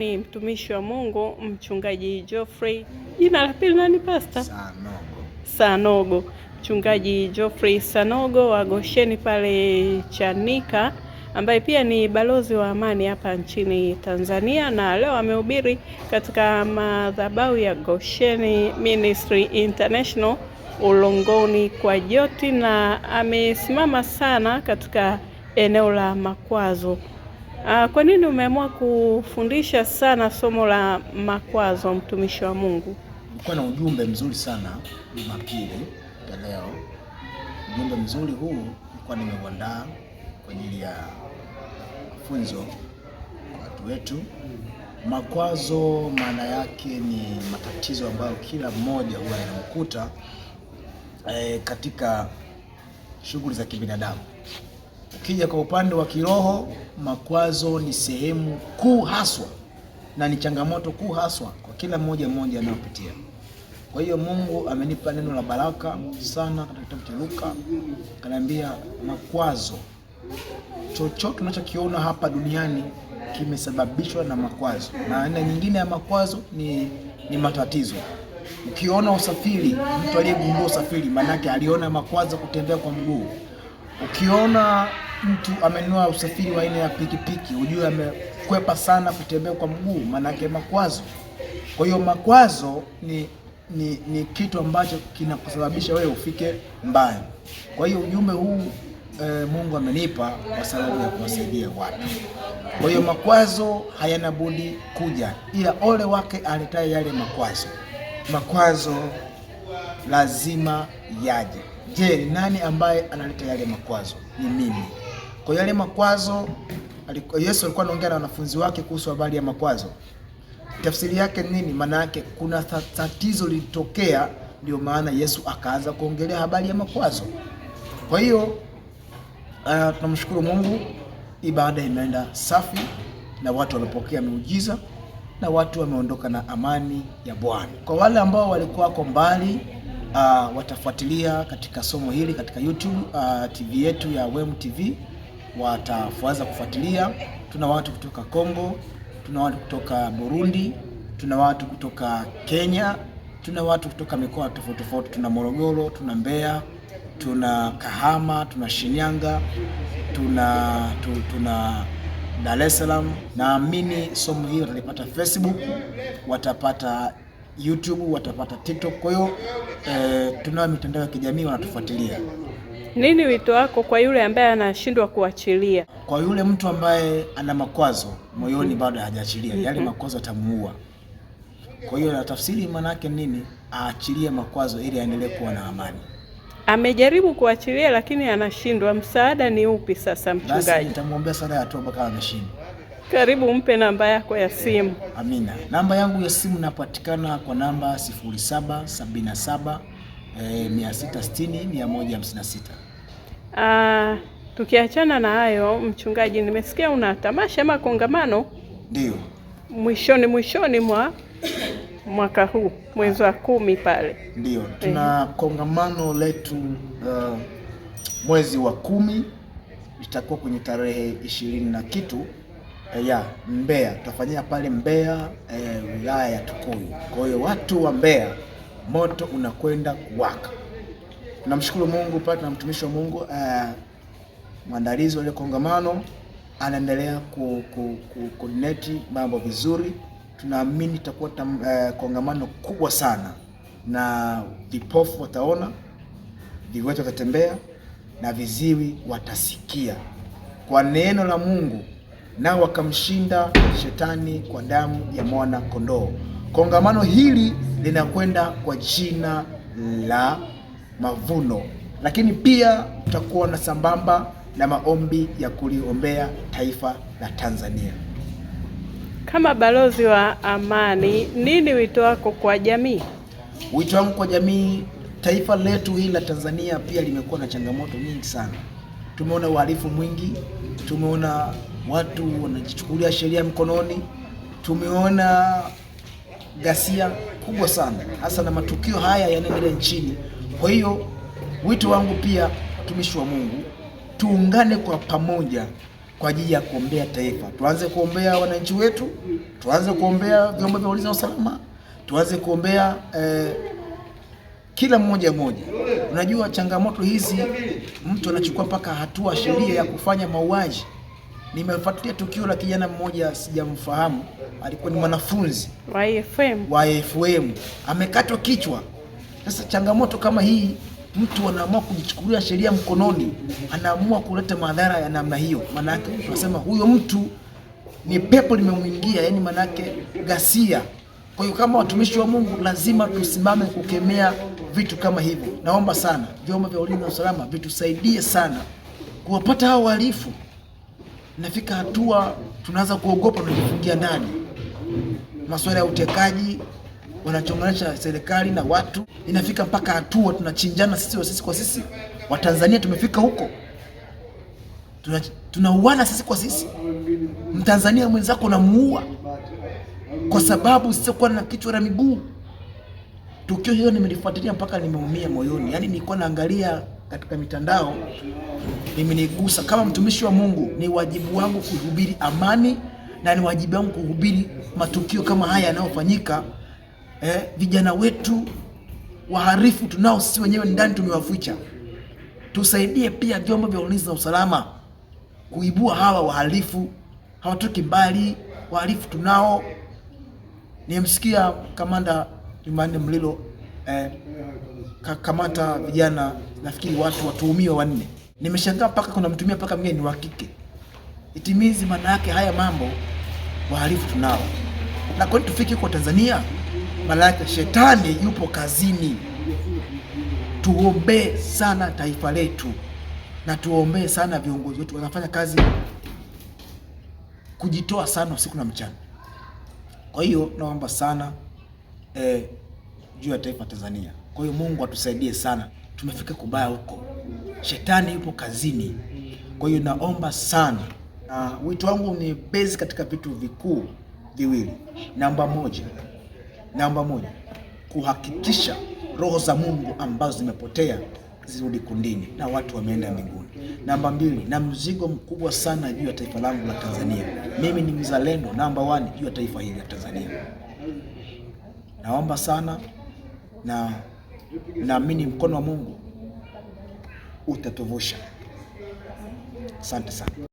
Ni mtumishi wa Mungu mchungaji Geoffrey, jina la pili nani pastor? Sanogo. Mchungaji Geoffrey Sanogo wa Gosheni pale Chanika, ambaye pia ni balozi wa amani hapa nchini Tanzania, na leo amehubiri katika madhabahu ya Gosheni Ministry International Ulongoni kwa Joti, na amesimama sana katika eneo la makwazo. Kwa nini umeamua kufundisha sana somo la makwazo, mtumishi wa Mungu? Kwa na ujumbe mzuri sana Jumapili ya leo. Ujumbe mzuri huu nilikuwa nimeuandaa kwa ajili ya mafunzo kwa watu wetu. Makwazo maana yake ni matatizo ambayo kila mmoja huwa yanamkuta katika shughuli za kibinadamu. Ukija kwa upande wa kiroho, makwazo ni sehemu kuu haswa na ni changamoto kuu haswa kwa kila mmoja anayopitia. Kwa hiyo Mungu amenipa neno la baraka sana katika kitabu cha Luka. Kaniambia makwazo, chochote unachokiona hapa duniani kimesababishwa na makwazo. Na aina nyingine ya makwazo ni matatizo. Ukiona usafiri, mtu aliyegundua usafiri maana yake aliona makwazo kutembea kwa mguu. Ukiona mtu amenunua usafiri wa aina ya pikipiki, ujue amekwepa sana kutembea kwa mguu, maana yake makwazo. Kwa hiyo makwazo ni kitu ambacho kinakusababisha wewe ufike mbali. Kwa hiyo ujumbe huu Mungu amenipa kwa sababu ya kuwasaidia watu. Kwa hiyo makwazo hayana budi kuja, ila ole wake aletaye yale makwazo. Makwazo lazima yaje. Je, ni nani ambaye analeta yale makwazo? Ni mimi. Kwa yale makwazo, Yesu alikuwa anaongea na wanafunzi wake kuhusu habari ya makwazo. Tafsiri yake nini? Maana yake kuna tatizo lilitokea, ndio maana Yesu akaanza kuongelea habari ya makwazo. Kwa hiyo tunamshukuru Mungu, ibada imeenda safi na watu wamepokea miujiza na watu wameondoka na amani ya Bwana. Kwa wale ambao walikuwa wako mbali, watafuatilia katika somo hili katika YouTube TV yetu ya WEM TV, watafuaza kufuatilia. Tuna watu kutoka Kongo, tuna watu kutoka Burundi, tuna watu kutoka Kenya, tuna watu kutoka mikoa tofauti tofauti. Tuna Morogoro, tuna Mbeya, tuna Kahama, tuna Shinyanga, tuna Dar es Salaam. Naamini somo hili watalipata Facebook, watapata YouTube, watapata TikTok. Kwa hiyo tunao mitandao ya kijamii wanatufuatilia. Nini wito wako kwa yule ambaye anashindwa kuachilia? Kwa yule mtu ambaye ana makwazo moyoni bado hajaachilia, yale makwazo atamuua. Kwa hiyo na tafsiri maana yake nini? Aachilie makwazo ili aendelee kuwa na amani. Amejaribu kuachilia lakini anashindwa. Msaada ni upi sasa, mchungaji? Basi nitamwombea sala ya toba kama ameshindwa. Karibu, mpe namba yako ya simu. Amina. Namba yangu ya simu napatikana kwa namba 0777 660 156. Tukiachana na hayo, mchungaji, nimesikia una tamasha ama kongamano? Ndio. Mwishoni mwa mwaka huu mwezi wa 10 pale. Ndio. Tuna kongamano letu mwezi wa 10, itakuwa kwenye tarehe 20 na kitu Mbeya. Tutafanyia pale Mbeya, wilaya ya Tukuyu. Kwa hiyo watu wa Mbeya, moto unakwenda kuwaka. Tunamshukuru Mungu pale na mtumishi wa Mungu, mwandalizi wa ile kongamano anaendelea coordinate mambo vizuri. Tunaamini itakuwa kongamano kubwa sana, na vipofu wataona, viwete watatembea na viziwi watasikia kwa neno la Mungu, na wakamshinda shetani kwa damu ya mwana kondoo. Kongamano hili linakwenda kwa jina la Mavuno, lakini pia tutakuwa na sambamba na maombi ya kuliombea taifa la Tanzania. Kama balozi wa amani, nini wito wako kwa jamii? Wito wangu kwa jamii, taifa letu hili la Tanzania pia limekuwa na changamoto nyingi sana. Tumeona uhalifu mwingi, tumeona watu wanajichukulia sheria mkononi, tumeona ghasia kubwa sana, hasa na matukio haya yanaendelea nchini. Kwa hiyo wito wangu pia, watumishi wa Mungu, tuungane kwa pamoja kwa ajili ya kuombea taifa. Tuanze kuombea wananchi wetu, tuanze kuombea vyombo vya ulinzi na usalama, tuanze kuombea kila mmoja. Unajua changamoto hizi, mtu anachukua mpaka hatua sheria ya kufanya mauaji. Nimefuatilia tukio la kijana mmoja, sijamfahamu, alikuwa ni mwanafunzi wa FM amekatwa kichwa. Sasa changamoto kama hii, mtu anaamua kujichukulia sheria mkononi, anaamua kuleta madhara ya namna hiyo. Maana yake tunasema huyo mtu ni pepo limemwingia, yani maana yake ghasia. Kwa hiyo kama watumishi wa Mungu lazima tusimame kukemea vitu kama hivyo. Naomba sana vyombo vya ulinzi na usalama vitusaidie sana kuwapata hao wahalifu. Nafika hatua tunaanza kuogopa, tunajifungia ndani. Masuala ya utekaji wanachonganisha serikali na watu, inafika mpaka hatua tunachinjana sisi kwa sisi. Watanzania tumefika huko, tunauana sisi kwa sisi. Mtanzania mwenzako unamuua kwa sababu sikuwa na kichwa na miguu. Tukio hiyo nimelifuatilia mpaka nimeumia moyoni. Yaani nilikuwa naangalia katika mitandao, imenigusa. Kama mtumishi wa Mungu ni wajibu wangu kuhubiri amani, na ni wajibu wangu kuhubiri matukio kama haya yanayofanyika. Vijana wetu waharifu tunao sisi wenyewe ndani, tumewaficha. Tusaidie pia vyombo vya ulinzi na usalama kuibua hawa wahalifu. Hawatoki mbali, wahalifu tunao. Nimsikia kamanda Jumanne Mlilo kamata vijana, nafikiri watuhumiwa 4. Nimeshangaa mpaka kuna mtumia mpaka mgeni ni wa kike. Itimizi maana yake haya mambo wahalifu tunao. Na kwa nini tufike kwa Tanzania? Maana yake shetani yupo kazini. Tuombee sana taifa letu, na tuombee sana viongozi wetu, wanafanya kazi kujitoa sana usiku na mchana. Kwa hiyo naomba sana juu ya taifa Tanzania. Kwa hiyo Mungu atusaidie sana. Tumefika kubaya huko, shetani yupo kazini. Kwa hiyo naomba sana, wito wangu ni base katika vitu vikuu viwili. Namba moja, kuhakikisha roho za Mungu ambazo zimepotea zirudi kundini na watu wameenda mbinguni. Namba 2, na mzigo mkubwa sana juu ya taifa langu la Tanzania. Mimi ni mzalendo namba 1 juu ya taifa hili la Tanzania. Naomba sana, na naamini mkono wa Mungu utatuvusha. Asante sana.